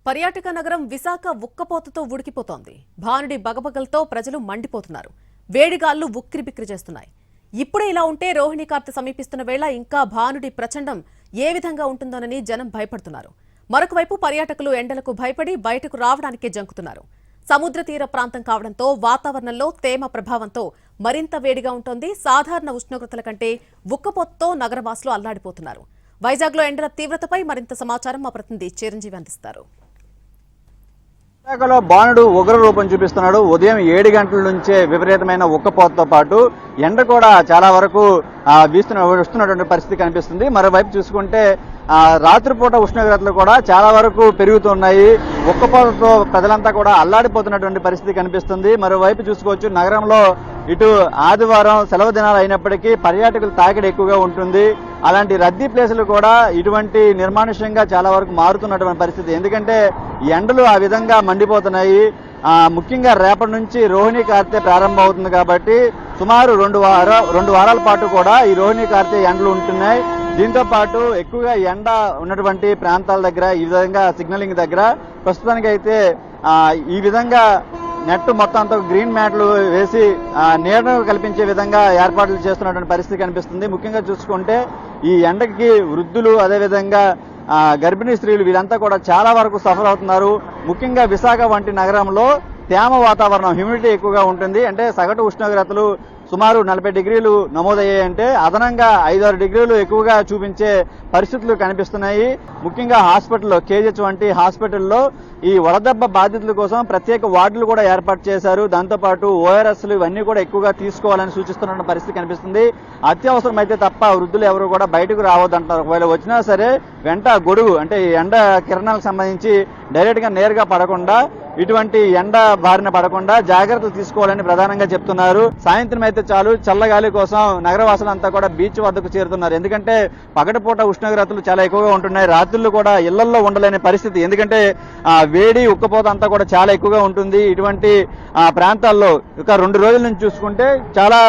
పర్యాటక నగరం విశాఖ ఉక్కపోతతో ఉడికిపోతోంది. భానుడి బగబగలతో ప్రజలు మండిపోతున్నారు. వేడిగాళ్లు ఉక్కిరిబిక్కిరి చేస్తున్నాయి. ఇప్పుడే ఇలా ఉంటే రోహిణి కార్తె సమీపిస్తున్న వేళ ఇంకా భానుడి ప్రచండం ఏ విధంగా ఉంటుందోనని జనం భయపడుతున్నారు. మరొకవైపు పర్యాటకులు ఎండలకు భయపడి బయటకు రావడానికే జంకుతున్నారు. సముద్ర తీర ప్రాంతం కావడంతో వాతావరణంలో తేమ ప్రభావంతో మరింత వేడిగా ఉంటుంది. సాధారణ ఉష్ణోగ్రతల కంటే ఉక్కపోతతో నగరవాసులు అల్లాడిపోతున్నారు. వైజాగ్లో ఎండల తీవ్రతపై మరింత సమాచారం మా ప్రతినిధి చిరంజీవి అందిస్తారు. విశాఖలో బాణుడు ఉగ్ర రూపం చూపిస్తున్నాడు. ఉదయం 7 గంటల నుంచే విపరీతమైన ఉక్కపోతతో పాటు ఎండ కూడా చాలా వరకు వస్తున్నటువంటి పరిస్థితి కనిపిస్తుంది. మరోవైపు చూసుకుంటే రాత్రిపూట ఉష్ణోగ్రతలు కూడా చాలా వరకు పెరుగుతున్నాయి. ఉక్కపోతతో ప్రజలంతా కూడా అల్లాడిపోతున్నటువంటి పరిస్థితి కనిపిస్తుంది. మరోవైపు చూసుకోవచ్చు, నగరంలో ఇటు ఆదివారం సెలవు దినాలు అయినప్పటికీ పర్యాటకుల తాకిడి ఎక్కువగా ఉంటుంది. అలాంటి రద్దీ ప్లేసులు కూడా ఇటువంటి నిర్మానుష్యంగా చాలా వరకు మారుతున్నటువంటి పరిస్థితి. ఎందుకంటే ఎండలు ఆ విధంగా మండిపోతున్నాయి. ముఖ్యంగా రేపటి నుంచి రోహిణి కార్తె ప్రారంభం అవుతుంది కాబట్టి సుమారు 2 వారాల పాటు కూడా ఈ రోహిణి కార్తె ఎండలు ఉంటున్నాయి. దీంతో పాటు ఎక్కువగా ఎండ ఉన్నటువంటి ప్రాంతాల దగ్గర ఈ విధంగా సిగ్నలింగ్ దగ్గర ప్రస్తుతానికి అయితే ఈ విధంగా నెట్ మొత్తం అంతా గ్రీన్ మ్యాట్లు వేసి నీడను కల్పించే విధంగా ఏర్పాట్లు చేస్తున్నటువంటి పరిస్థితి కనిపిస్తుంది. ముఖ్యంగా చూసుకుంటే ఈ ఎండకి వృద్ధులు, అదేవిధంగా గర్భిణీ స్త్రీలు వీరంతా కూడా చాలా వరకు సఫర్ అవుతున్నారు. ముఖ్యంగా విశాఖ వంటి నగరంలో తేమ వాతావరణం, హ్యూమిడిటీ ఎక్కువగా ఉంటుంది. అంటే సగటు ఉష్ణోగ్రతలు సుమారు 40 డిగ్రీలు నమోదయ్యాయంటే అదనంగా 5-6 డిగ్రీలు ఎక్కువగా చూపించే పరిస్థితులు కనిపిస్తున్నాయి. ముఖ్యంగా హాస్పిటల్లో, కేజీహెచ్ వంటి హాస్పిటల్లో ఈ వడదెబ్బ బాధితుల కోసం ప్రత్యేక వార్డులు కూడా ఏర్పాటు చేశారు. దాంతోపాటు ఓఆర్ఎస్లు ఇవన్నీ కూడా ఎక్కువగా తీసుకోవాలని సూచిస్తున్న పరిస్థితి కనిపిస్తుంది. అత్యవసరం అయితే తప్ప వృద్ధులు ఎవరు కూడా బయటకు రావద్దంటారు. ఒకవేళ వచ్చినా సరే వెంట గొడుగు, అంటే ఎండ కిరణాలకు సంబంధించి డైరెక్ట్ గా నేరుగా పడకుండా, ఇటువంటి ఎండ బారిన పడకుండా జాగ్రత్తలు తీసుకోవాలని ప్రధానంగా చెప్తున్నారు. సాయంత్రం అయితే చాలు చల్లగాలి కోసం నగరవాసులంతా కూడా బీచ్ వద్దకు చేరుతున్నారు. ఎందుకంటే పగటిపూట ఉష్ణోగ్రతలు చాలా ఎక్కువగా ఉంటున్నాయి. రాత్రులు కూడా ఇళ్లల్లో ఉండలేని పరిస్థితి. ఎందుకంటే వేడి, ఉక్కపోత అంతా కూడా చాలా ఎక్కువగా ఉంటుంది. ఇటువంటి ప్రాంతాల్లో ఒక 2 రోజుల నుంచి చూసుకుంటే చాలా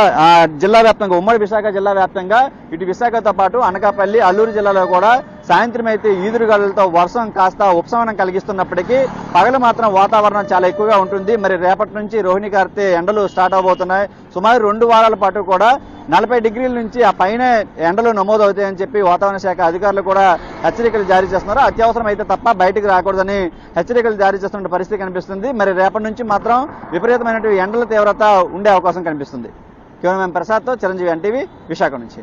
జిల్లా వ్యాప్తంగా, ఉమ్మడి విశాఖ జిల్లా వ్యాప్తంగా ఇటు విశాఖతో పాటు అనకాపల్లి, అల్లూరు జిల్లాలో కూడా సాయంత్రం అయితే ఈదురుగాలులతో వర్షం కాస్త ఉపశమనం కలిగిస్తున్నప్పటికీ పగలు మాత్రం వాతావరణం చాలా ఎక్కువగా ఉంటుంది. మరి రేపటి నుంచి రోహిణి కార్తె ఎండలు స్టార్ట్ అవబోతున్నాయి. సుమారు 2 వారాల పాటు కూడా 40 డిగ్రీల నుంచి ఆ పైన ఎండలు నమోదవుతాయని చెప్పి వాతావరణ శాఖ అధికారులు కూడా హెచ్చరికలు జారీ చేస్తున్నారు. అత్యవసరం అయితే తప్ప బయటకు రాకూడదని హెచ్చరికలు జారీ చేస్తున్న పరిస్థితి కనిపిస్తుంది. మరి రేపటి నుంచి మాత్రం విపరీతమైనటువంటి ఎండల తీవ్రత ఉండే అవకాశం కనిపిస్తుంది. కెమెరామెన్ ప్రసాద్తో చిరంజీవి, ఎన్టీవీ, విశాఖ నుంచి.